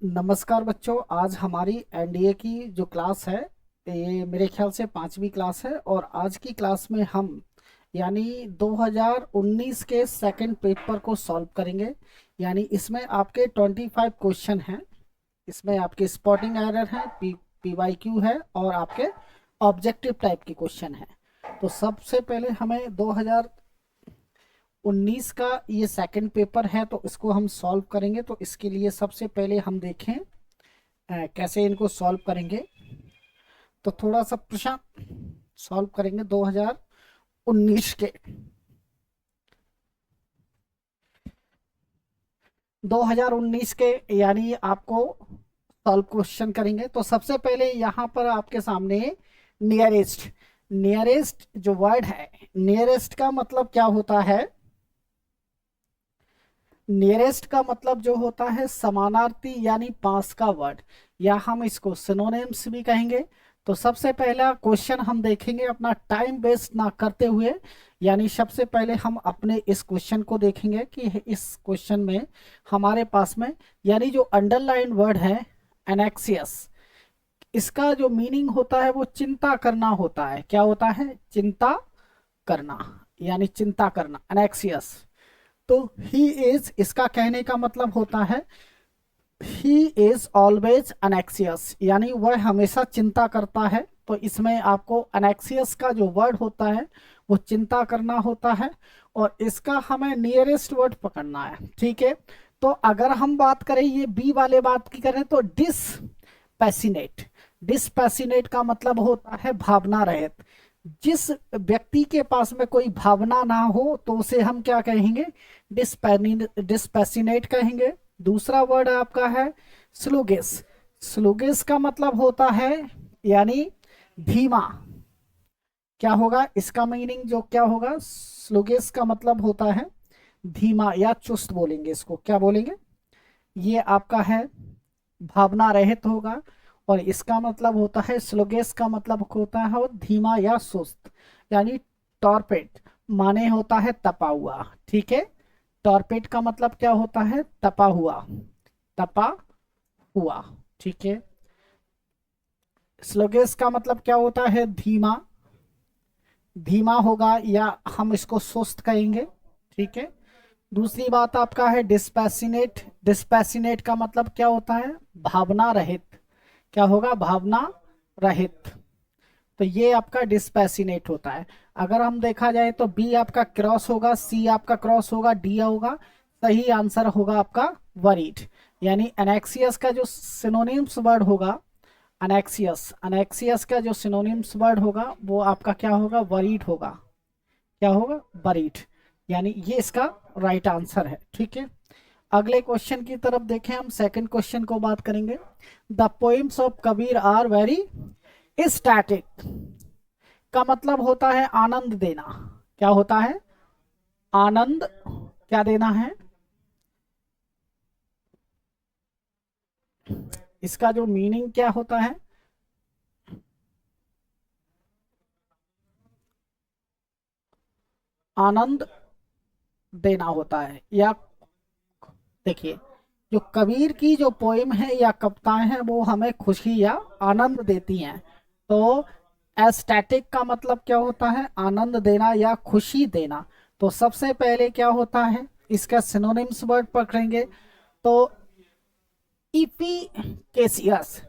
नमस्कार बच्चों। आज हमारी एनडीए की जो क्लास है, ये मेरे ख्याल से 5वीं क्लास है। और आज की क्लास में हम यानी 2019 के सेकंड पेपर को सॉल्व करेंगे। यानी इसमें आपके 25 क्वेश्चन हैं। इसमें आपके स्पॉटिंग एरर है, पीवाईक्यू है और आपके ऑब्जेक्टिव टाइप के क्वेश्चन हैं। तो सबसे पहले हमें 2019 का ये सेकंड पेपर है, तो इसको हम सॉल्व करेंगे। तो इसके लिए सबसे पहले हम देखें कैसे इनको सॉल्व करेंगे। तो थोड़ा सा प्रश्न सॉल्व करेंगे 2019 के 2019 के यानी आपको सॉल्व क्वेश्चन करेंगे। तो सबसे पहले यहाँ पर आपके सामने नियरेस्ट नियरेस्ट जो वर्ड है, नियरेस्ट का मतलब क्या होता है? नियरेस्ट का मतलब जो होता है समानार्थी यानी पास का वर्ड, या हम इसको सिनोनिम्स भी कहेंगे। तो सबसे पहला क्वेश्चन हम देखेंगे अपना टाइम वेस्ट ना करते हुए। यानी सबसे पहले हम अपने इस क्वेश्चन को देखेंगे कि इस क्वेश्चन में हमारे पास में यानी जो अंडरलाइन वर्ड है एनेक्सियस, इसका जो मीनिंग होता है वो चिंता करना होता है। क्या होता है? चिंता करना, यानी चिंता करना, एनेक्सियस। तो ही इज, इसका कहने का मतलब होता है ही इज ऑलवेज अनेक्सियस, यानी वह हमेशा चिंता करता है। तो इसमें आपको अनेक्सियस का जो वर्ड होता है वो चिंता करना होता है, और इसका हमें नियरेस्ट वर्ड पकड़ना है। ठीक है। तो अगर हम बात करें ये बी वाले बात की करें तो डिसपैसिनेट, डिसपैसिनेट का मतलब होता है भावना रहित। जिस व्यक्ति के पास में कोई भावना ना हो तो उसे हम क्या कहेंगे? डिस्पैसिनेट कहेंगे। दूसरा वर्ड आपका है स्लूगिस। स्लूगिस का मतलब होता है यानी धीमा। क्या होगा इसका मीनिंग? जो क्या होगा, स्लूगिस का मतलब होता है धीमा या चुस्त बोलेंगे इसको। क्या बोलेंगे? ये आपका है भावना रहित होगा। और इसका मतलब होता है, स्लोगेस का मतलब होता है धीमा या सुस्त, यानी टॉर्पेट माने होता है तपा हुआ। ठीक है। टॉर्पेट का मतलब क्या होता है? तपा हुआ, तपा हुआ। ठीक है। स्लोगेस का मतलब क्या होता है? धीमा, धीमा होगा, या हम इसको सुस्त कहेंगे। ठीक है। दूसरी बात आपका है डिस्पैसिनेट। डिस्पैसिनेट का मतलब क्या होता है? भावना रहित। क्या होगा? भावना रहित। तो ये आपका डिस्पैसिनेट होता है। अगर हम देखा जाए तो बी आपका क्रॉस होगा, सी आपका क्रॉस होगा, डी होगा। सही आंसर होगा आपका वरीड। यानी एनेक्सियस का जो सिनोनिम्स वर्ड होगा, अनेक्सियस, अनेक्सियस का जो सिनोनिम्स वर्ड होगा वो आपका क्या होगा? वरीड होगा। क्या होगा? वरीड। यानी ये इसका राइट आंसर है। ठीक है। अगले क्वेश्चन की तरफ देखें, हम सेकंड क्वेश्चन को बात करेंगे। The poems of Kabir are very static का मतलब होता है आनंद देना। क्या होता है? आनंद क्या देना है? इसका जो मीनिंग क्या होता है? आनंद देना होता है। या देखिए, जो कबीर की जो पोइम है या कविताएं हैं वो हमें खुशी या आनंद देती हैं। तो एस्थेटिक का मतलब क्या होता है? आनंद देना या खुशी देना। तो सबसे पहले क्या होता है, इसका सिनोनिम्स वर्ड पकड़ेंगे। तो इफिकेसियस,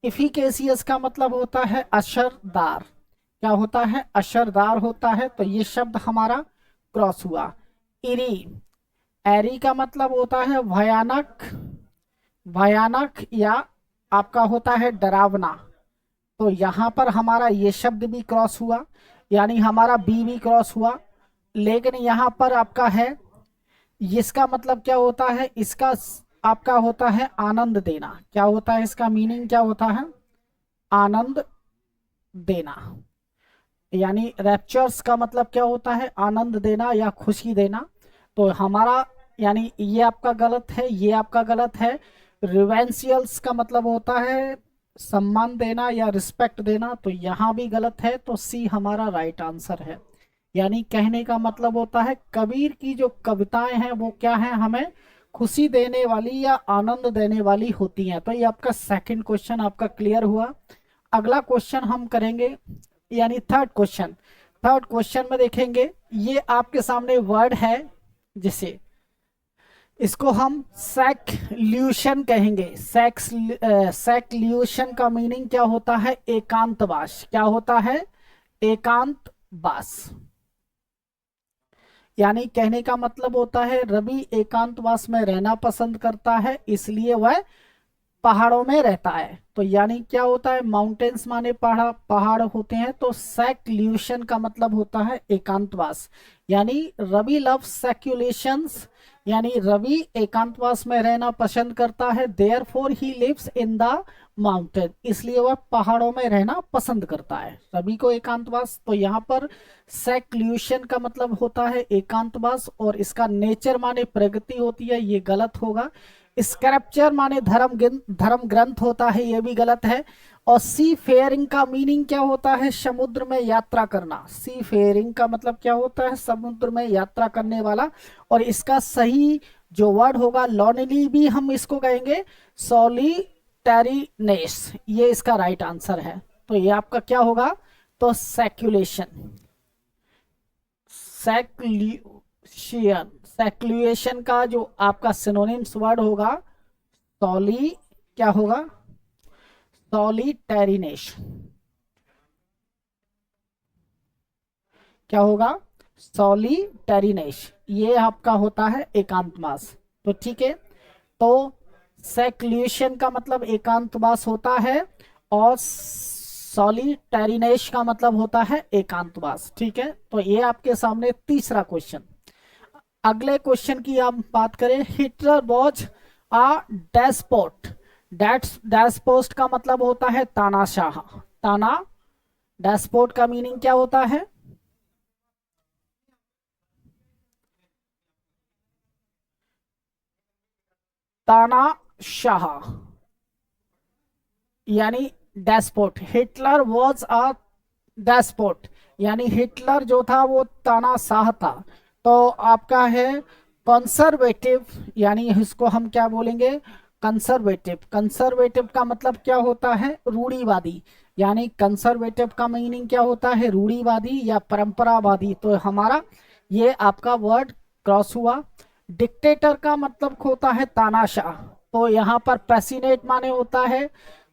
इफिकेसियस का मतलब होता है असरदार। क्या होता है? असरदार होता है। तो ये शब्द हमारा क्रॉस हुआ। इरी, एरी का मतलब होता है भयानक, भयानक या आपका होता है डरावना। तो यहाँ पर हमारा ये शब्द भी क्रॉस हुआ, यानी हमारा बी भी क्रॉस हुआ। लेकिन यहाँ पर आपका है, इसका मतलब क्या होता है? इसका आपका होता है आनंद देना। क्या होता है? इसका मीनिंग क्या होता है? आनंद देना। यानी रैप्चर्स का मतलब क्या होता है? आनंद देना या खुशी देना। तो हमारा यानी ये आपका गलत है, ये आपका गलत है। रिवेंशियल्स का मतलब होता है सम्मान देना या रिस्पेक्ट देना। तो यहाँ भी गलत है। तो सी हमारा राइट आंसर है। यानी कहने का मतलब होता है कबीर की जो कविताएं हैं वो क्या है? हमें खुशी देने वाली या आनंद देने वाली होती हैं। तो ये आपका सेकंड क्वेश्चन आपका क्लियर हुआ। अगला क्वेश्चन हम करेंगे, यानी थर्ड क्वेश्चन। थर्ड क्वेश्चन में देखेंगे, ये आपके सामने वर्ड है जिसे इसको हम सेक्ल्यूशन कहेंगे। सेक्ल्यूशन का मीनिंग क्या होता है? एकांतवास। क्या होता है? एकांतवास। यानी कहने का मतलब होता है रवि एकांतवास में रहना पसंद करता है, इसलिए वह पहाड़ों में रहता है। तो यानी क्या होता है? माउंटेन्स माने पहाड़, पहाड़ होते हैं। तो सेक्ल्यूशन का मतलब होता है एकांतवास। यानी रवि लव्स सेक्युलेशंस, यानी रवि एकांतवास में रहना पसंद करता है। Therefore he lives in the mountain, इसलिए वह पहाड़ों में रहना पसंद करता है। रवि को एकांतवास, तो यहाँ पर सेक्ल्यूशन का मतलब होता है एकांतवास, और इसका नेचर माने प्रगति होती है, ये गलत होगा। स्क्रिप्चर माने धर्म ग्रंथ होता है, ये भी गलत है। और सी फेयरिंग का मीनिंग क्या होता है? समुद्र में यात्रा करना। सी फेयरिंग का मतलब क्या होता है? समुद्र में यात्रा करने वाला। और इसका सही जो वर्ड होगा लोनली भी हम इसको कहेंगे सॉलिटैरिनेस, ये इसका राइट आंसर है। तो ये आपका क्या होगा? तो सेक्युलेशन, सेक्ल्यूशन, सेक्ल्यूएशन का जो आपका सिनोनिम्स वर्ड होगा सॉली, क्या होगा? सॉलिटैरिनेस। क्या होगा? सॉलिटैरिनेस। ये आपका होता है एकांतवास। तो ठीक है, तो सेक्ल्यूशन का मतलब एकांतवास होता है, और सॉलिटैरिनेस का मतलब होता है एकांतवास। ठीक है, तो ये आपके सामने तीसरा क्वेश्चन। अगले क्वेश्चन की आप बात करें, हिटलर वॉज अ डेस्पोट। डेस्पोट का मतलब होता है तानाशाह। ताना, डेस्पोट का मीनिंग क्या होता है? तानाशाह, यानी डेस्पोट। हिटलर वॉज अ डेस्पोट, यानी हिटलर जो था वो तानाशाह था। तो आपका है कंसर्वेटिव, यानी इसको हम क्या बोलेंगे? कंसर्वेटिव। कंसर्वेटिव का मतलब क्या होता है? रूढ़िवादी। यानी कंसर्वेटिव का मीनिंग क्या होता है? रूढ़िवादी या परंपरावादी। तो हमारा ये आपका वर्ड क्रॉस हुआ। डिक्टेटर का मतलब होता है तानाशाह। तो यहाँ पर पैसिनेट माने होता है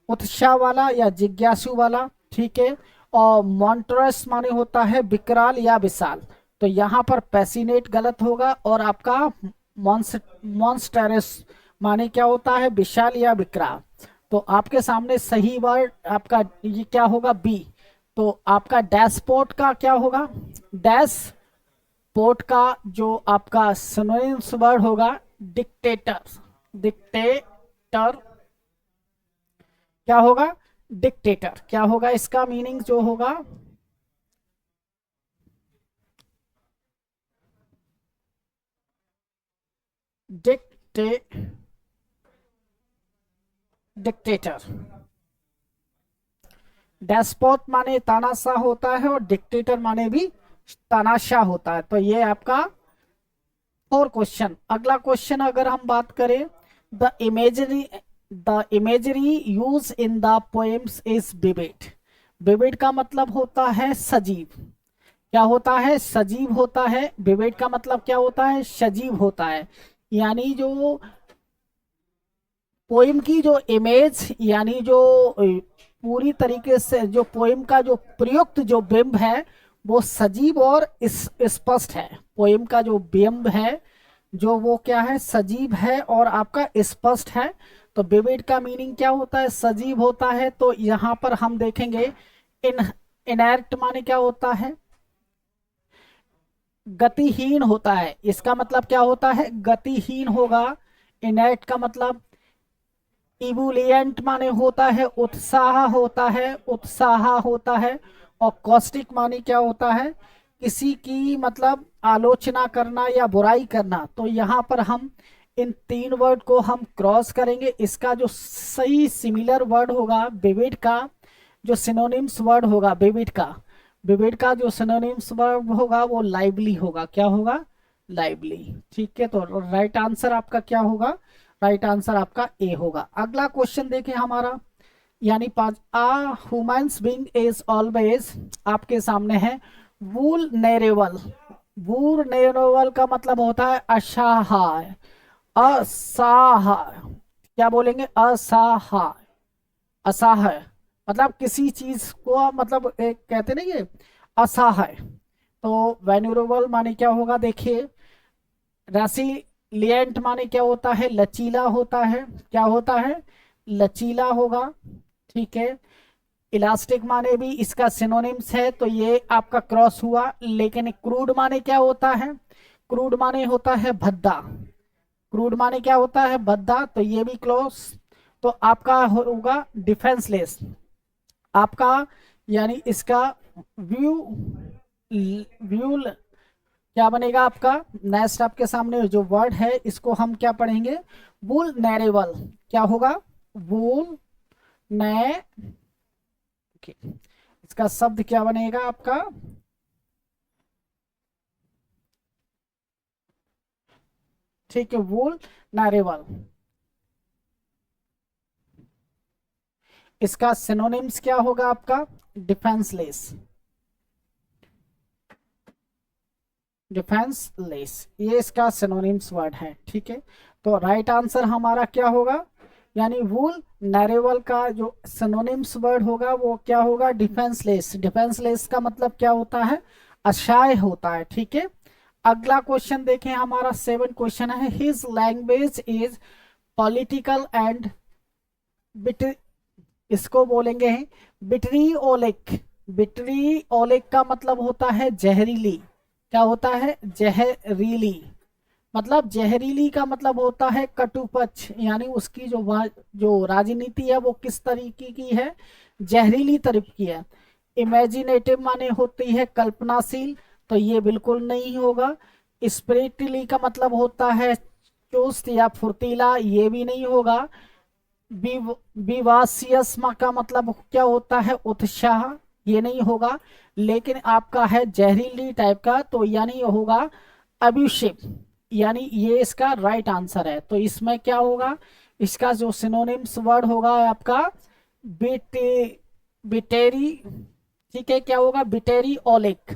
उत्साह वाला या जिज्ञासु वाला। ठीक है, और मॉन्ट्रस माने होता है विकराल या विशाल। तो यहाँ पर पैसिनेट गलत होगा, और आपका मॉन्स्टरस माने क्या होता है? विशाल या विकराल। तो आपके सामने सही वर्ड आपका ये क्या होगा? बी। तो आपका डैशपोर्ट का क्या होगा? डैशपोर्ट का जो आपका सिनोनिम्स वर्ड होगा डिक्टेटर। डिक्टेटर क्या होगा? डिक्टेटर। क्या होगा इसका मीनिंग जो होगा? डिक्टे डिक्टेटर। डेस्पोट माने तानाशाह होता है, और डिक्टेटर माने भी तानाशाह होता है। तो ये आपका फोर क्वेश्चन। अगला क्वेश्चन अगर हम बात करें, the imagery use in the poems is vivid. Vivid का मतलब होता है सजीव। क्या होता है? सजीव होता है। विविड का मतलब क्या होता है? सजीव होता है। यानी जो पोइम की जो इमेज, यानी जो पूरी तरीके से जो पोइम का जो प्रयुक्त जो बिंब है वो सजीव और स्पष्ट है। पोइम का जो बिंब है जो वो क्या है? सजीव है और आपका स्पष्ट है। तो विविड का मीनिंग क्या होता है? सजीव होता है। तो यहाँ पर हम देखेंगे इन इनर्ट माने क्या होता है? गतिहीन होता है। इसका मतलब क्या होता है? गतिहीन होगा। इनर्ट का मतलब इबुलियंट माने होता है उत्साह होता है, उत्साह होता है। और कॉस्टिक माने क्या होता है? किसी की मतलब आलोचना करना या बुराई करना। तो यहाँ पर हम इन तीन वर्ड को हम क्रॉस करेंगे। इसका जो सही सिमिलर वर्ड होगा विविड का, जो सिनोनिम्स वर्ड होगा विविड का जो सिनोनिम्स वर्ड होगा वो लाइवली होगा। क्या होगा? लाइवली। ठीक है, तो राइट आंसर आपका क्या होगा? राइट आंसर आपका ए होगा। अगला क्वेश्चन देखें हमारा, यानी पांच, आ ह्यूमंस बीइंग इज ऑलवेज आपके सामने है वुलनेरेबल। वुलनेरेबल का मतलब होता है असहाय, असहाय। क्या बोलेंगे? असहाय, असहाय। मतलब किसी चीज को मतलब एक कहते नहीं ये असहाय। तो वेन्यूरेबल माने क्या होगा? देखिए, रेसिलिएंट माने क्या होता है? लचीला होता है। क्या होता है? लचीला होगा। ठीक है। इलास्टिक माने भी इसका सिनोनिम्स है, तो ये आपका क्रॉस हुआ। लेकिन क्रूड माने क्या होता है? क्रूड माने होता है भद्दा। क्रूड माने क्या होता है? भद्दा, तो ये भी क्लोज। तो आपका होगा डिफेंसलेस। आपका यानी इसका व्यू, व्यू क्या बनेगा आपका? नेक्स्ट आपके सामने जो वर्ड है इसको हम क्या पढ़ेंगे? वुलनेरेबल। क्या होगा? वुल ने इसका शब्द क्या बनेगा आपका? ठीक है, वुलनेरेबल। इसका सिनोनिम्स क्या होगा आपका? डिफेंसलेस। डिफेंसलेस, ये इसका सिनोनिम्स वर्ड है। ठीक है, तो राइट आंसर हमारा क्या होगा? यानी वुल नरेबल का जो सिनोनिम्स वर्ड होगा वो क्या होगा? डिफेंसलेस। डिफेंसलेस का मतलब क्या होता है? असहाय होता है। ठीक है। अगला क्वेश्चन देखें हमारा, सेवन क्वेश्चन है, his language is political and bit, इसको बोलेंगे बिट्री ओलिक। बिट्री ओलिक का मतलब होता है जहरीली। क्या होता है? जहरीली। मतलब जहरीली का मतलब होता है कटुपक्ष, यानी उसकी जो जो राजनीति है वो किस तरीके की है? जहरीली तरफ की है। इमेजिनेटिव माने होती है कल्पनाशील, तो ये बिल्कुल नहीं होगा। स्पिरिटली का मतलब होता है चुस्त या फुर्तीला, ये भी नहीं होगा। विवासियस का मतलब क्या होता है? उत्साह, ये नहीं होगा। लेकिन आपका है जहरीली टाइप का, तो यानी होगा अब्यूसिव, यानी ये इसका राइट आंसर है। तो इसमें क्या होगा? इसका जो सिनोनिम्स वर्ड होगा आपका बिटे बिटेरी। ठीक है, क्या होगा? बिटेरी ओलिक।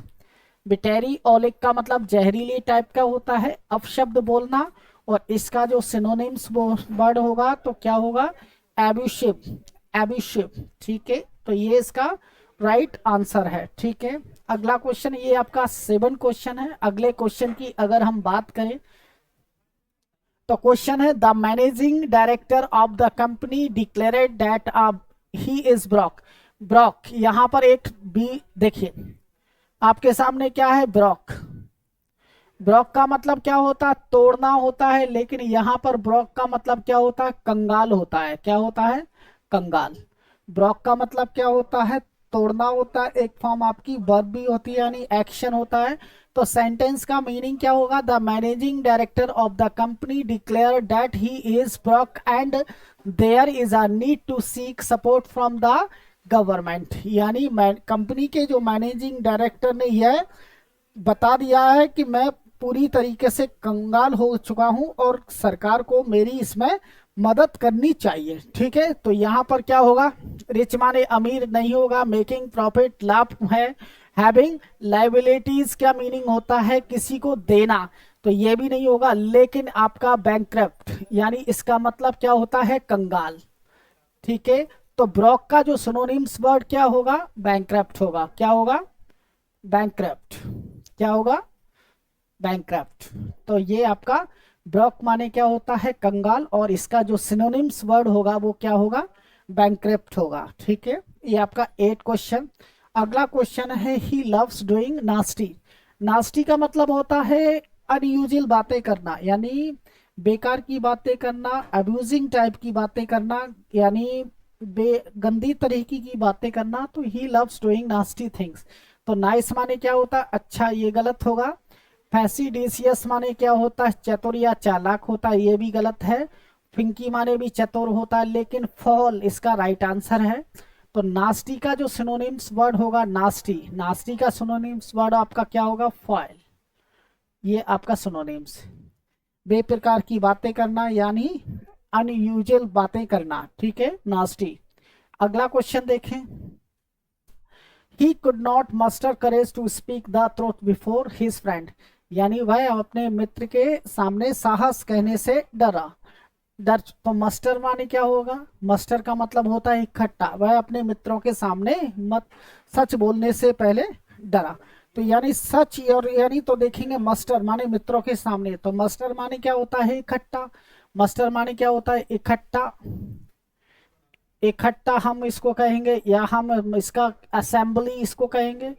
बिटेरी ओलिक का मतलब जहरीली टाइप का होता है, अपशब्द बोलना। और इसका जो सिनोनिम्स वर्ड होगा तो क्या होगा? एब्यूसिव। एब्यूसिव। ठीक है, तो ये इसका राइट आंसर है। ठीक है। अगला क्वेश्चन, ये आपका सेवन क्वेश्चन है। अगले क्वेश्चन की अगर हम बात करें तो क्वेश्चन है, the managing director of the company declared that he is Brock. Brock, यहां पर एक बी देखिए आपके सामने क्या है? ब्रॉक। ब्रॉक का मतलब क्या होता है? तोड़ना होता है। लेकिन यहाँ पर ब्रॉक का मतलब क्या होता है? कंगाल होता है। क्या होता है? कंगाल। ब्रॉक का मतलब क्या होता है? तोड़ना होता है। एक फॉर्म आपकी वर्ब भी होती है, यानी एक्शन होता है। तो सेंटेंस का मीनिंग क्या होगा? The managing director of the company declare that he is broke and there is a need to seek support from the government. यानी कंपनी के जो मैनेजिंग डायरेक्टर ने यह बता दिया है कि मैं पूरी तरीके से कंगाल हो चुका हूं और सरकार को मेरी इसमें मदद करनी चाहिए। ठीक है, तो यहाँ पर क्या होगा? रिच माने अमीर नहीं होगा। मेकिंग प्रॉफिट, लाभ है। हैविंग लाइबिलिटीज क्या मीनिंग होता है? किसी को देना, तो ये भी नहीं होगा। लेकिन आपका बैंकक्रप्ट, यानी इसका मतलब क्या होता है? कंगाल। ठीक है, तो ब्रॉक का जो सिनोनिम्स वर्ड क्या होगा? बैंकक्रप्ट होगा। क्या होगा? बैंकक्रप्ट। क्या होगा? बैंकक्रप्ट। तो ये आपका ब्रॉक माने क्या होता है? कंगाल। और इसका जो सिनोनिम्स वर्ड होगा वो क्या होगा? बैंकक्रप्ट होगा। ठीक है, ये आपका एट क्वेश्चन। अगला क्वेश्चन है, he loves doing nasty. Nasty का मतलब होता है अनयूजुअल बातें करना, यानी बेकार की बातें करना, अब्यूजिंग टाइप की बातें करना, यानी गंदी तरीके की बातें करना। तो he loves doing nasty things. तो नाइस माने क्या होता है? अच्छा, ये गलत होगा। फैसिडिसियस माने क्या होता है? चतुर या चालाक होता है, ये भी गलत है। फिंकी माने भी चतुर होता है, लेकिन फॉल इसका राइट आंसर है। तो नास्टी का जो सिनोनिम्स वर्ड होगा, नास्टी, नास्टी का सिनोनिम्स वर्ड आपका क्या होगा? फॉल। ये आपका सिनोनिम्स। बेप्रकार की बातें करना यानी अनयूजुअल बातें करना, ठीक है, नास्टी। अगला क्वेश्चन देखें। He could not muster courage to speak the truth before his friend, यानी वह अपने मित्र के सामने साहस कहने से डरा। डर, तो मस्टर माने क्या होगा? मस्टर का मतलब होता है इकट्ठा। वह अपने मित्रों के सामने मत सच बोलने से पहले डरा। तो यानी सच, और यानी तो देखेंगे मस्टर माने मित्रों के सामने, तो मस्टर माने क्या होता है? इकट्ठा। मस्टर माने क्या होता है? इकट्ठा। इकट्ठा हम इसको कहेंगे, या हम इसका असेंबली इसको कहेंगे।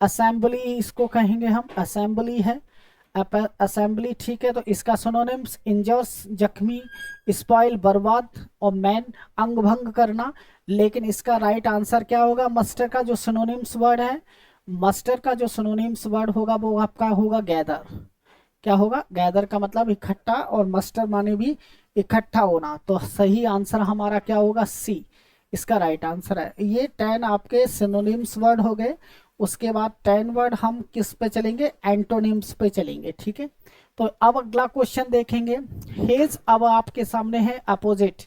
असेंबली इसको कहेंगे हम, असेंबली है, असेंबली, ठीक है। तो इसका सिनोनिम्स इंजर्स जख्मी, स्पॉइल बर्बाद, और मैन अंग भंग करना। लेकिन इसका राइट आंसर क्या होगा? मस्टर का जो सिनोनिम्स वर्ड है, मस्टर का जो सिनोनिम्स वर्ड होगा वो आपका होगा गैदर। क्या होगा? गैदर का मतलब इकट्ठा, और मस्टर माने भी इकट्ठा होना। तो सही आंसर हमारा क्या होगा? सी इसका राइट आंसर है। ये 10 आपके सिनोनिम्स वर्ड हो गए। उसके बाद 10 वर्ड हम किस पे चलेंगे? एंटोनिम्स पे चलेंगे, ठीक है। तो अब अगला क्वेश्चन देखेंगे। हेज अब आपके सामने है अपोजिट,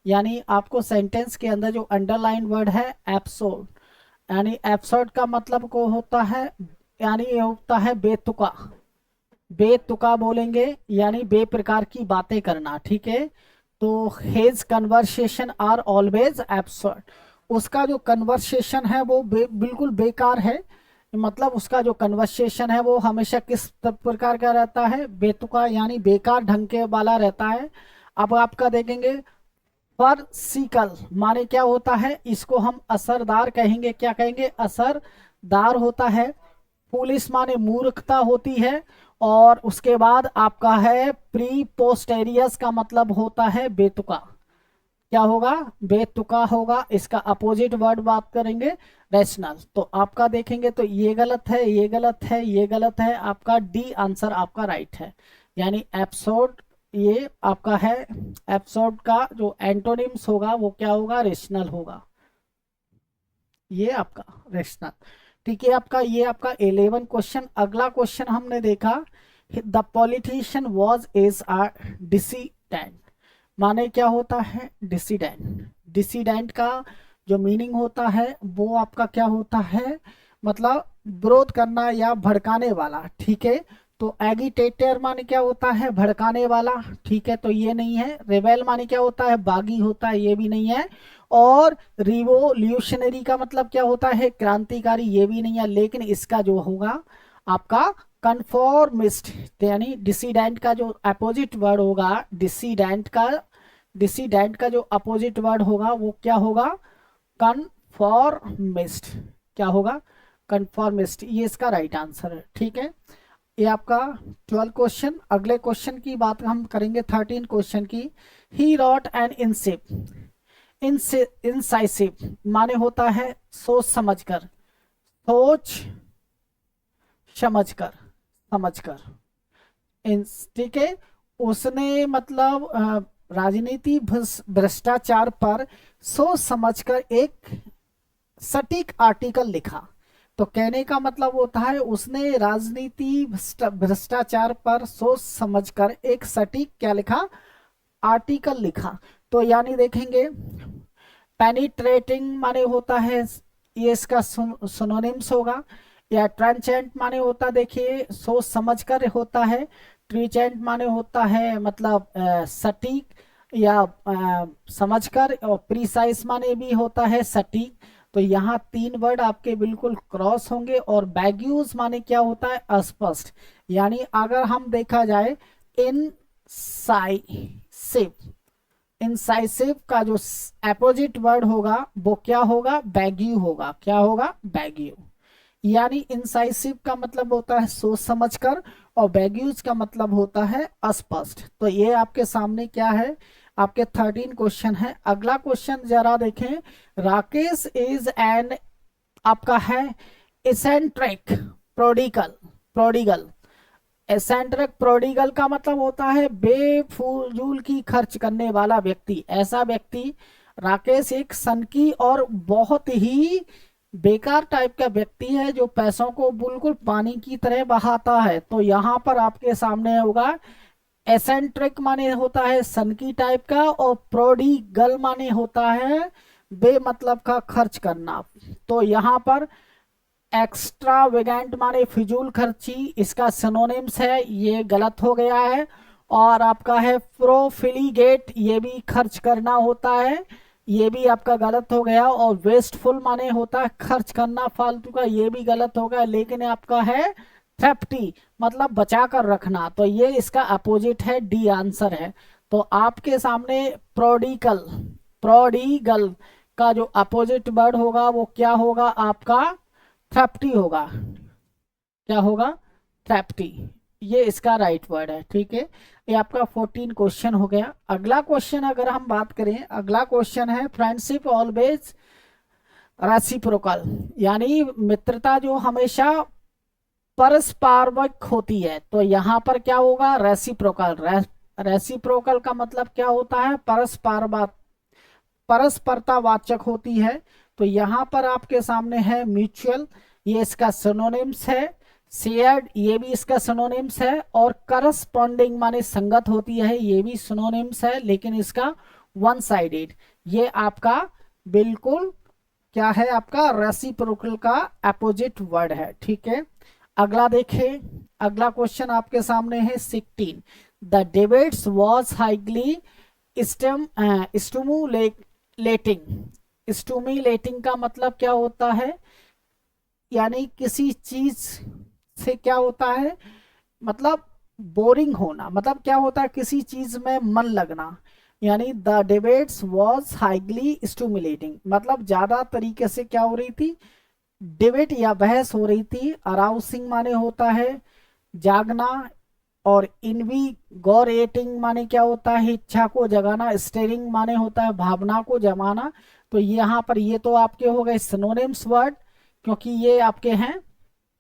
यानी आपको सेंटेंस के अंदर जो अंडरलाइन वर्ड है एब्सोर्ड, यानी एब्सोर्ड का मतलब को होता है, यानी ये होता है बेतुका। बेतुका बोलेंगे यानी बेप्रकार की बातें करना, ठीक है। तो his conversation are always absurd, उसका जो कन्वर्सेशन है वो बिल्कुल बेकार है। मतलब उसका जो कन्वर्सेशन है वो हमेशा किस प्रकार का रहता है? बेतुका, यानी बेकार ढंग के वाला रहता है। अब आपका देखेंगे फॉर्सिकल माने क्या होता है? इसको हम असरदार कहेंगे। क्या कहेंगे? असरदार होता है। फूलिश माने मूर्खता होती है। और उसके बाद आपका है प्री पोस्टेरियस का मतलब होता है बेतुका। क्या होगा? बेतुका होगा। इसका अपोजिट वर्ड बात करेंगे रैशनल। तो आपका देखेंगे तो ये गलत है, ये गलत है, ये गलत है। आपका डी आंसर आपका राइट है, यानी एब्सोर्ड ये आपका है। एब्सोर्ड का जो एंटोनिम्स होगा वो क्या होगा? रेशनल होगा। ये आपका रेशनल, ठीक है। आपका ये आपका 11 क्वेश्चन। अगला क्वेश्चन हमने देखा, the politician was is a dissident, माने क्या होता है? डिसीडेंट। डिसीडेंट का जो मीनिंग होता है वो आपका क्या होता है? मतलब विरोध करना या भड़काने वाला, ठीक है। तो एगिटेटर माने क्या होता है? भड़काने वाला, ठीक है। तो ये नहीं है। रेबेल माने क्या होता है? बागी होता है, ये भी नहीं है। और रिवोल्यूशनरी का मतलब क्या होता है? क्रांतिकारी, ये भी नहीं है। लेकिन इसका जो होगा आपका कन्फॉर्मिस्ट, यानी डिसीडेंट का जो अपोजिट वर्ड होगा, डिसीडेंट का जो अपोजिट वर्ड होगा वो क्या होगा? कन्फॉर्मिस्ट। क्या होगा? कन्फॉर्मिस्ट। ये इसका राइट आंसर है, ठीक है। ये आपका 12 क्वेश्चन। अगले क्वेश्चन की बात हम करेंगे 13 क्वेश्चन की। ही रॉट एन इंसाइसिव माने होता है सोच समझकर, सोच समझकर, समझकर, ठीक है। उसने मतलब राजनीति भ्रष्टाचार पर सोच समझकर एक सटीक आर्टिकल लिखा। तो कहने का मतलब होता है उसने राजनीति भ्रष्टाचार पर सोच समझकर एक सटीक क्या लिखा? आर्टिकल लिखा। तो यानी देखेंगे पेनिट्रेटिंग माने होता है, ये इसका सिनोनिम्स होगा। या ट्रांचेंट माने होता, देखिए सोच समझकर होता है। ट्रीचेंट माने होता है मतलब सटीक या समझकर। और प्रीसाइज माने भी होता है सटीक। तो यहाँ 3 वर्ड आपके बिल्कुल क्रॉस होंगे। और बैग्यूज माने क्या होता है? अस्पष्ट। यानी अगर हम देखा जाए इनसाइसिव, इंसाइसिव का जो अपोजिट वर्ड होगा वो क्या होगा? बैग्यू होगा। क्या होगा? बैग्यू। यानी इंसाइसिव का मतलब होता है सोच समझकर, और बैग्यूज का मतलब होता है अस्पष्ट। तो ये आपके सामने क्या है? आपके 13 क्वेश्चन है। अगला क्वेश्चन जरा देखें। राकेश इज एन आपका है eccentric prodigal, prodigal. Eccentric prodigal का मतलब होता है बेफजूल की खर्च करने वाला व्यक्ति, ऐसा व्यक्ति। राकेश एक सनकी और बहुत ही बेकार टाइप का व्यक्ति है जो पैसों को बिल्कुल पानी की तरह बहाता है। तो यहाँ पर आपके सामने होगा एसेंट्रिक माने होता है सनकी टाइप का, और प्रोडिगल माने होता है बेमतलब का खर्च करना। तो यहाँ पर एक्स्ट्रावेगेंट माने फिजूल खर्ची, इसका सिनोनिम्स है, ये गलत हो गया है। और आपका है प्रोफिलीगेट, ये भी खर्च करना होता है, ये भी आपका गलत हो गया। और वेस्टफुल माने होता है खर्च करना फालतू का, ये भी गलत हो गया। लेकिन आपका है थ्रेफ्टी, मतलब बचा कर रखना, तो ये इसका अपोजिट है, डी आंसर है। तो आपके सामने प्रोडिकल, प्रोडिगल का जो अपोजिट वर्ड होगा वो क्या होगा आपका, थ्रेफ्टी होगा। क्या होगा, थ्रेफ्टी, ये इसका राइट वर्ड है। ठीक है, ये आपका 14 क्वेश्चन हो गया। अगला क्वेश्चन अगर हम बात करें, अगला क्वेश्चन है फ्रेंडशिप ऑलवेज रेसिप्रोकल, यानी मित्रता जो हमेशा परस्परक होती है। तो यहाँ पर क्या होगा, रेसिप्रोकल। रेसिप्रोकल का मतलब क्या होता है, परस्परतावाचक होती है। तो यहाँ पर आपके सामने है म्यूचुअल, ये इसका सिनोनिम्स है। शेयर्ड, ये भी इसका सिनोनिम्स है। और करस्पॉन्डिंग माने संगत होती है, ये भी सिनोनिम्स है, लेकिन इसका वन साइडेड, ये आपका बिल्कुल क्या है, आपका रेसिप्रोकल का अपोजिट वर्ड है। ठीक है, अगला देखें, अगला क्वेश्चन आपके सामने है 16। The debates was highly stimulating. Stimulating का मतलब क्या होता है, यानी किसी चीज से क्या होता है, मतलब बोरिंग होना, मतलब क्या होता है, किसी चीज में मन लगना। यानी the debates was highly stimulating, मतलब ज्यादा तरीके से क्या हो रही थी, डिबेट या बहस हो रही थी। अराउसिंग माने होता है जागना, और इनविगोरेटिंग माने क्या होता है, इच्छा को जगाना। स्टेरिंग माने होता है भावना को जमाना। तो यहाँ पर ये तो आपके हो गए सिनोनिम्स वर्ड, क्योंकि ये आपके हैं।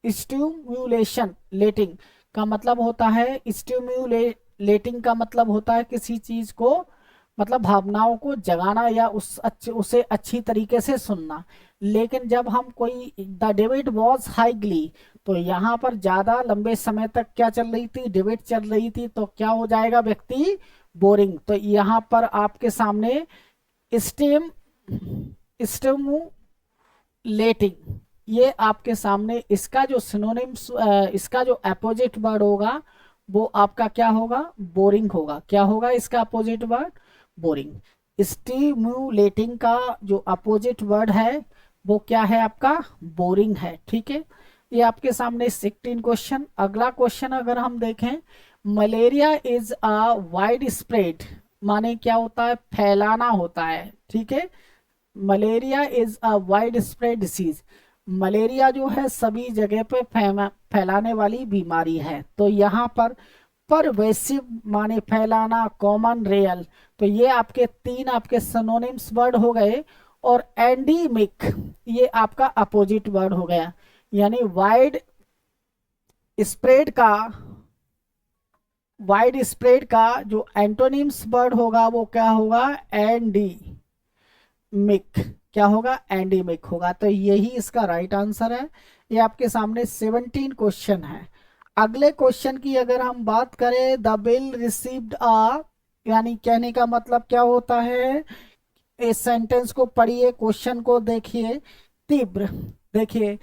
स्टिम्युलेशन लेटिंग का मतलब होता है, स्टिम्युलेटिंग का मतलब होता है किसी चीज को, मतलब भावनाओं को जगाना या उसे अच्छी तरीके से सुनना। लेकिन जब हम कोई द डिबेट वॉज हाईली, तो यहाँ पर ज्यादा लंबे समय तक क्या चल रही थी, डिबेट चल रही थी, तो क्या हो जाएगा व्यक्ति, बोरिंग। तो यहाँ पर आपके सामने स्टेम स्टिमुलेटिंग, ये आपके सामने इसका जो सिनोनिम्स, इसका जो अपोजिट वर्ड होगा वो आपका क्या होगा, बोरिंग होगा। क्या होगा इसका अपोजिट वर्ड, बोरिंग। स्टिमुलेटिंग का जो अपोजिट वर्ड है वो क्या है आपका, बोरिंग है। ठीक है, ये आपके सामने 16 क्वेश्चन। अगला क्वेश्चन अगर हम देखें, malaria is a wide spread, माने क्या होता है, फैलाना होता है। ठीक है, malaria is a wide spread disease, malaria जो है सभी जगह पे फैलाने वाली बीमारी है। तो यहाँ पर परवेसिव माने फैलाना, कॉमन, रियल, तो ये आपके तीन आपके सिनोनिम्स वर्ड हो गए। और एंडीमिक, ये आपका अपोजिट वर्ड हो गया। यानी वाइड स्प्रेड का जो एंटोनिम्स वर्ड होगा वो क्या होगा, एंडीमिक। क्या होगा, एंडीमिक होगा। तो यही इसका राइट आंसर है। ये आपके सामने 17 क्वेश्चन है। अगले क्वेश्चन की अगर हम बात करें, द बिल रिसीव्ड आ, यानी कहने का मतलब क्या होता है, इस सेंटेंस को पढ़िए, क्वेश्चन को देखिए, तीव्र। देखिए,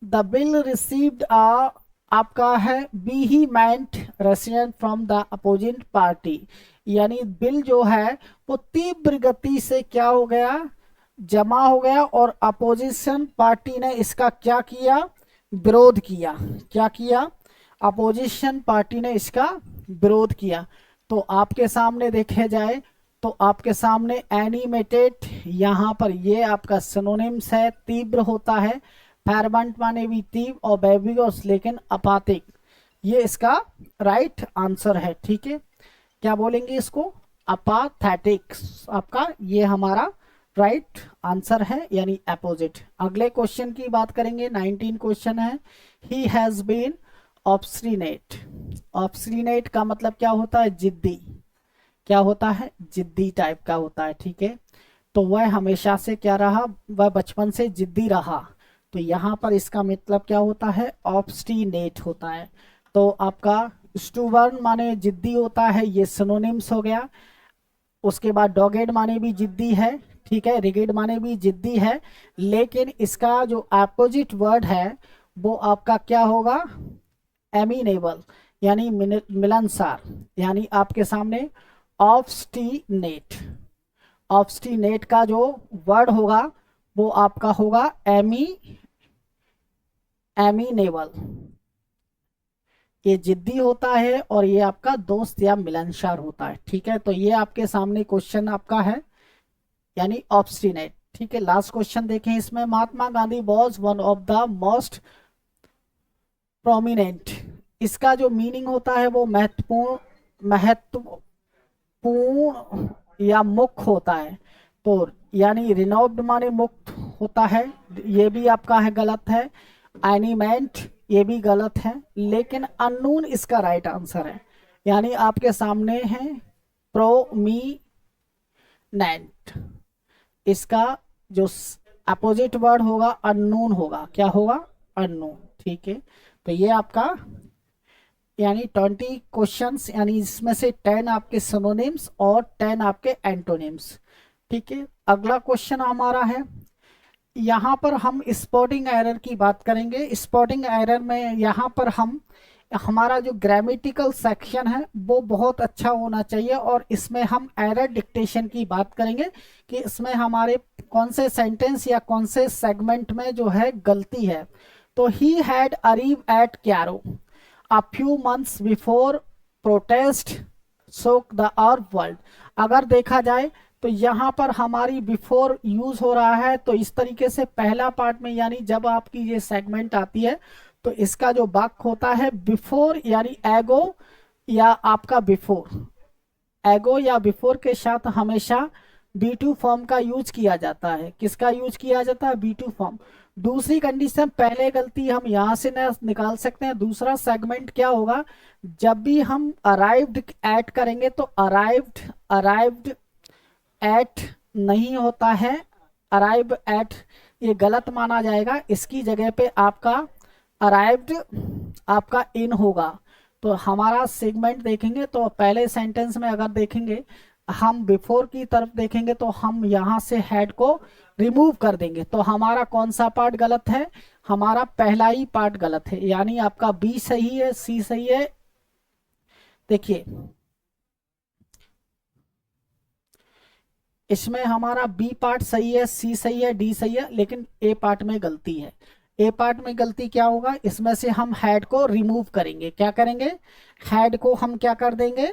द बिल रिसीव्ड आ आपका है vehement resident from the opposite party, यानी बिल जो है वो तीव्र गति से क्या हो गया, जमा हो गया, और अपोजिशन पार्टी ने इसका क्या किया, विरोध किया। क्या किया, अपोजिशन पार्टी ने इसका विरोध किया। तो आपके सामने देखे जाए तो आपके सामने एनिमेटेड, यहाँ पर ये आपका सिनोनिम्स है, तीव्र होता है, फैरबंट माने भी तीव्र, और बेबिगोस लेकिन अपातिक, ये इसका राइट आंसर है। ठीक है, क्या बोलेंगे इसको, अपाथेटिक, आपका ये हमारा राइट आंसर है, यानी अपोजिट। अगले क्वेश्चन की बात करेंगे, 19 क्वेश्चन है। He has been obstinate, obstinate का मतलब क्या होता है, जिद्दी। क्या होता है, जिद्दी टाइप का होता है। ठीक है, तो वह हमेशा से क्या रहा, वह बचपन से जिद्दी रहा। तो यहाँ पर इसका मतलब क्या होता है, ऑब्स्टिनेट होता है। तो आपका स्टूबर्न माने जिद्दी होता है, ये सिनोनिम्स हो गया। उसके बाद डॉगेड माने भी जिद्दी है, ठीक है, रिगिड माने भी जिद्दी है, लेकिन इसका जो अपोजिट वर्ड है वो आपका क्या होगा, एमिनेबल, यानी मिलनसार, यानी आपके सामने ऑब्स्टिनेट। ऑब्स्टिनेट का जो वर्ड होगा वो आपका होगा एमिनेबल। ये जिद्दी होता है और ये आपका दोस्त या मिलनसार होता है, ठीक है। तो ये आपके सामने क्वेश्चन आपका है, यानी ऑब्स्टिनेट, ठीक है। लास्ट क्वेश्चन देखें इसमें, Mahatma Gandhi was one of the most prominent. इसका जो मीनिंग होता है वो महत्वपूर्ण या मुख्य होता है। तो यानी रिनोव्ड माने मुक्त होता है, ये भी आपका है गलत है। एनिमेंट, ये भी गलत है, लेकिन अननोन इसका राइट आंसर है। यानी आपके सामने है प्रोमीनेंट, इसका जो अपोजिट वर्ड होगा अननोन होगा, क्या होगा, अननोन, ठीक है। तो ये आपका यानी 20 क्वेश्चंस, यानी इसमें से 10 आपके सिनोनिम्स और 10 आपके एंटोनिम्स, ठीक है। अगला क्वेश्चन हमारा है, यहाँ पर हम स्पॉटिंग एरर की बात करेंगे। स्पॉटिंग एरर में यहाँ पर हम हमारा जो ग्रामेटिकल सेक्शन है वो बहुत अच्छा होना चाहिए, और इसमें हम एरर डिक्टेशन की बात करेंगे कि इसमें हमारे कौन से सेंटेंस या कौन से सेगमेंट में जो है गलती है। तो he had arrive at Cairo a few months before protest shook the Arab world। अगर देखा जाए तो यहाँ पर हमारी बिफोर यूज हो रहा है, तो इस तरीके से पहला पार्ट में यानी जब आपकी ये सेगमेंट आती है तो इसका जो वाक्य होता है बिफोर, यानी एगो या आपका बिफोर, एगो या बिफोर के साथ हमेशा बी टू फॉर्म का यूज किया जाता है। किसका यूज किया जाता है, बी टू फॉर्म। दूसरी कंडीशन, पहले गलती हम यहां से निकाल सकते हैं। दूसरा सेगमेंट क्या होगा, जब भी हम अराइव्ड एट करेंगे तो अराइव्ड एट नहीं होता है, अराइव एट ये गलत माना जाएगा। इसकी जगह पे आपका अराइव्ड आपका इन होगा। तो हमारा सेगमेंट देखेंगे तो पहले सेंटेंस में अगर देखेंगे हम बिफोर की तरफ देखेंगे तो हम यहाँ से हेड को रिमूव कर देंगे। तो हमारा कौन सा पार्ट गलत है, हमारा पहला ही पार्ट गलत है, यानी आपका बी सही है, सी सही है। देखिए इसमें हमारा बी पार्ट सही है, सी सही है, डी सही है, लेकिन ए पार्ट में गलती है। ए पार्ट में गलती क्या होगा, इसमें से हम हेड को रिमूव करेंगे। क्या करेंगे, हेड को हम क्या कर देंगे,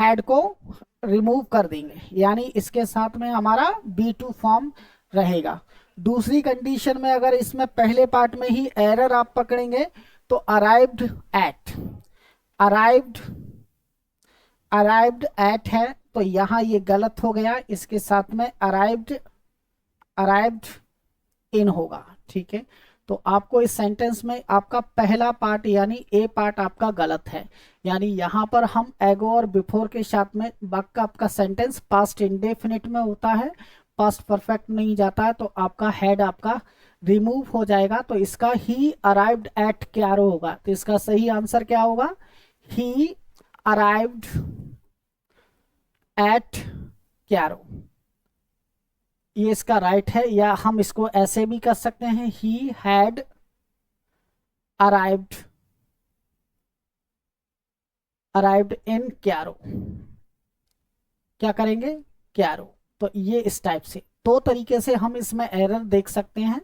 हेड को रिमूव कर देंगे, यानी इसके साथ में हमारा बी टू फॉर्म रहेगा। दूसरी कंडीशन में अगर इसमें पहले पार्ट में ही एरर आप पकड़ेंगे तो arrived at, arrived arrived at है तो यहाँ ये गलत हो गया, इसके साथ में अराइव्ड इन होगा, ठीक है। तो आपको इस सेंटेंस में आपका पहला पार्ट यानी ए पार्ट आपका गलत है, यानी यहाँ पर हम एगो और बिफोर के साथ में बाकी आपका सेंटेंस पास्ट इंडेफिनिट में होता है, पास्ट परफेक्ट नहीं जाता है, तो आपका हेड आपका रिमूव हो जाएगा। तो इसका ही अराइव्ड एट क्यारो होगा। तो इसका सही आंसर क्या होगा, ही अराइव्ड एट क्यारो, ये इसका राइट है। या हम इसको ऐसे भी कर सकते हैं, ही हैड अराइव्ड इन क्यारो। क्या करेंगे, क्यारो। तो ये इस टाइप से दो तरीके से हम इसमें एरर देख सकते हैं,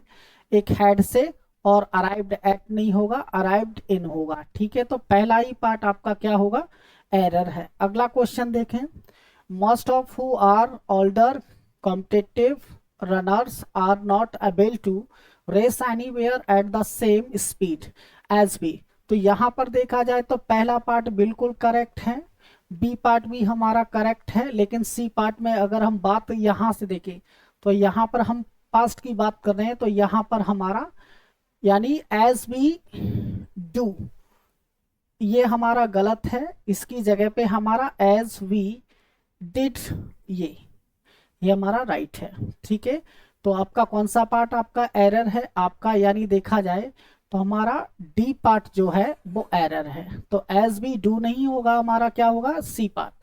एक हेड से और अराइव्ड एट नहीं होगा, अराइव्ड इन होगा, ठीक है। तो पहला ही पार्ट आपका क्या होगा, एरर है। अगला क्वेश्चन देखें, most of who are older competitive runners are not able to race anywhere at the same speed as we। तो यहाँ पर देखा जाए तो पहला पार्ट बिल्कुल करेक्ट है, बी पार्ट भी हमारा करेक्ट है, लेकिन सी पार्ट में अगर हम बात यहाँ से देखें तो यहाँ पर हम पास्ट की बात कर रहे हैं, तो यहाँ पर हमारा यानी एज वी डू ये हमारा गलत है, इसकी जगह पे हमारा एज वी डिड ये हमारा राइट है, ठीक है। तो आपका कौन सा पार्ट आपका एरर है आपका, यानी देखा जाए तो हमारा डी पार्ट जो है वो एरर है। तो एज बी डू नहीं होगा, हमारा क्या होगा सी पार्ट।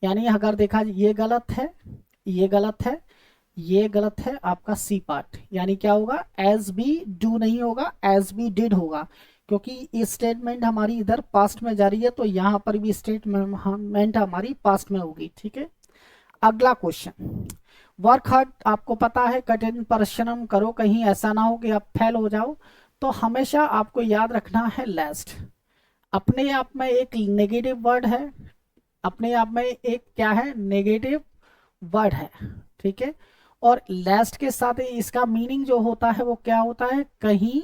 यानी अगर देखा ये गलत है, ये गलत है, ये गलत है, आपका सी पार्ट, यानी क्या होगा एज बी डू नहीं होगा, एज बी डिड होगा, क्योंकि स्टेटमेंट हमारी इधर पास्ट में जा रही है, तो यहाँ पर भी स्टेटमेंट हमारी पास्ट में होगी। ठीक है, अगला क्वेश्चन, वर्क हार्ड, आपको पता है कठिन परिश्रम करो, कहीं ऐसा ना हो कि आप फेल हो जाओ। तो हमेशा आपको याद रखना है लेस्ट, अपने आप में एक नेगेटिव वर्ड है, अपने आप में एक क्या है नेगेटिव वर्ड है। ठीक है, और लास्ट के साथ ही इसका मीनिंग जो होता है वो क्या होता है, कहीं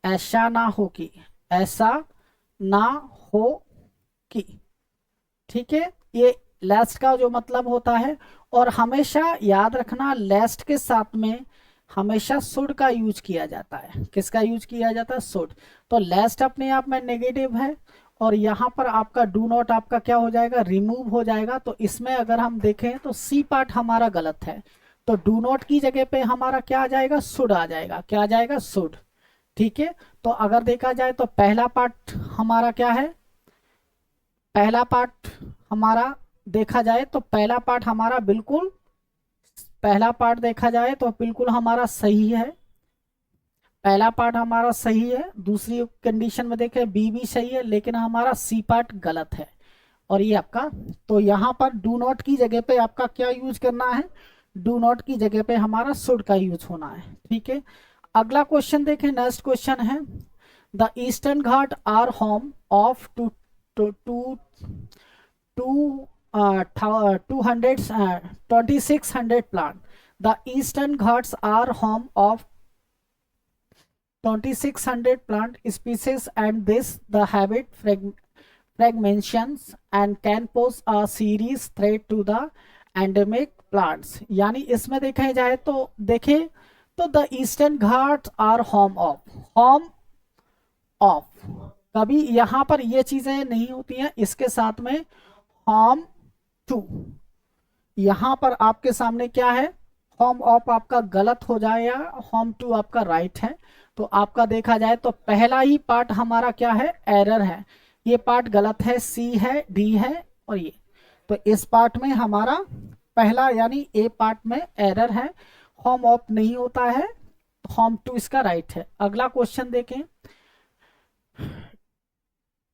ऐसा ना हो कि, ऐसा ना हो कि। ठीक है, ये लास्ट का जो मतलब होता है। और हमेशा याद रखना लास्ट के साथ में हमेशा शुड का यूज किया जाता है। किसका यूज किया जाता है, शुड। तो लास्ट अपने आप में नेगेटिव है, और यहाँ पर आपका डू नॉट आपका क्या हो जाएगा, रिमूव हो जाएगा। तो इसमें अगर हम देखें तो सी पार्ट हमारा गलत है, तो डू नॉट की जगह पे हमारा क्या आ जाएगा, शुड आ जाएगा। क्या आ जाएगा, शुड। ठीक है, तो अगर देखा जाए तो पहला पार्ट हमारा क्या है, पहला पार्ट हमारा देखा जाए तो पहला पार्ट हमारा बिल्कुल, पहला पार्ट देखा जाए तो बिल्कुल हमारा सही है, पहला पार्ट हमारा सही है। दूसरी कंडीशन में देखें बी भी सही है, लेकिन हमारा सी पार्ट गलत है। और ये आपका, तो यहाँ पर डू नॉट की जगह पे आपका क्या यूज करना है, डू नॉट की जगह पे हमारा शुड का यूज होना है। ठीक है, अगला क्वेश्चन देखें, नेक्स्ट क्वेश्चन है, the Eastern Ghat are home of two two two two 2600 plant. The eastern Ghats are home of 2600 plant species, and this the habit fragmentations and can pose a serious threat to the endemic plants। यानी इसमें देखा जाए तो देखें तो the Eastern Ghats are home of, home of, कभी यहाँ पर ये चीजें नहीं होती हैं, इसके साथ में होम टू, यहां पर आपके सामने क्या है, होम ऑफ आपका गलत हो जाएगा, होम टू आपका राइट है। तो आपका देखा जाए तो पहला ही पार्ट हमारा क्या है, एरर है, ये पार्ट गलत है, सी है, डी है, और ये, तो इस पार्ट में हमारा पहला यानी ए पार्ट में एरर है, होम ऑफ नहीं होता है, होम टू इसका राइट है। अगला क्वेश्चन देखें,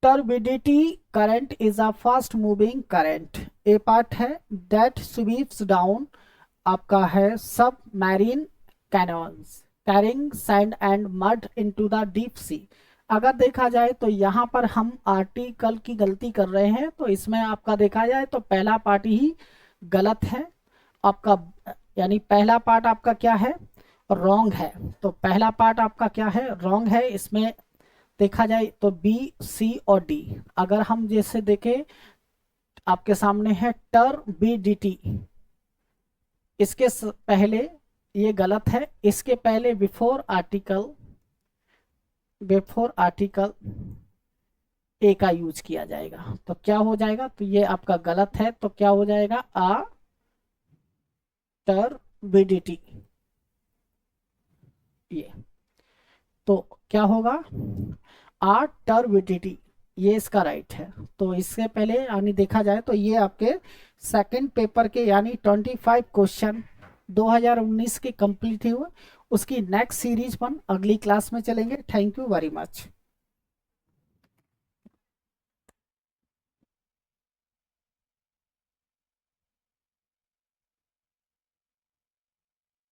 turbidity current is a fast moving current, a part है दैट स्वीप्स डाउन, आपका है सब marine canyons carrying sand and mud into the deep sea. अगर देखा जाए तो यहाँ पर हम आर्टिकल की गलती कर रहे हैं, तो इसमें आपका देखा जाए तो पहला पार्ट ही गलत है आपका, यानी पहला पार्ट आपका क्या है, रॉन्ग है। तो पहला पार्ट आपका क्या है, रॉन्ग है। इसमें देखा जाए तो बी सी और डी, अगर हम जैसे देखें आपके सामने है टर्बिडिटी, इसके पहले ये गलत है, इसके पहले बिफोर आर्टिकल ए का यूज किया जाएगा, तो क्या हो जाएगा, तो ये आपका गलत है, तो क्या हो जाएगा, आ टर्बिडिटी, ये तो क्या होगा, आ टर्बिडिटी, ये इसका राइट है। तो इससे पहले यानी देखा जाए तो ये आपके सेकंड पेपर के यानी 25 क्वेश्चन 2019 के कंप्लीट हुए। उसकी नेक्स्ट सीरीज पर अगली क्लास में चलेंगे। Thank you very much.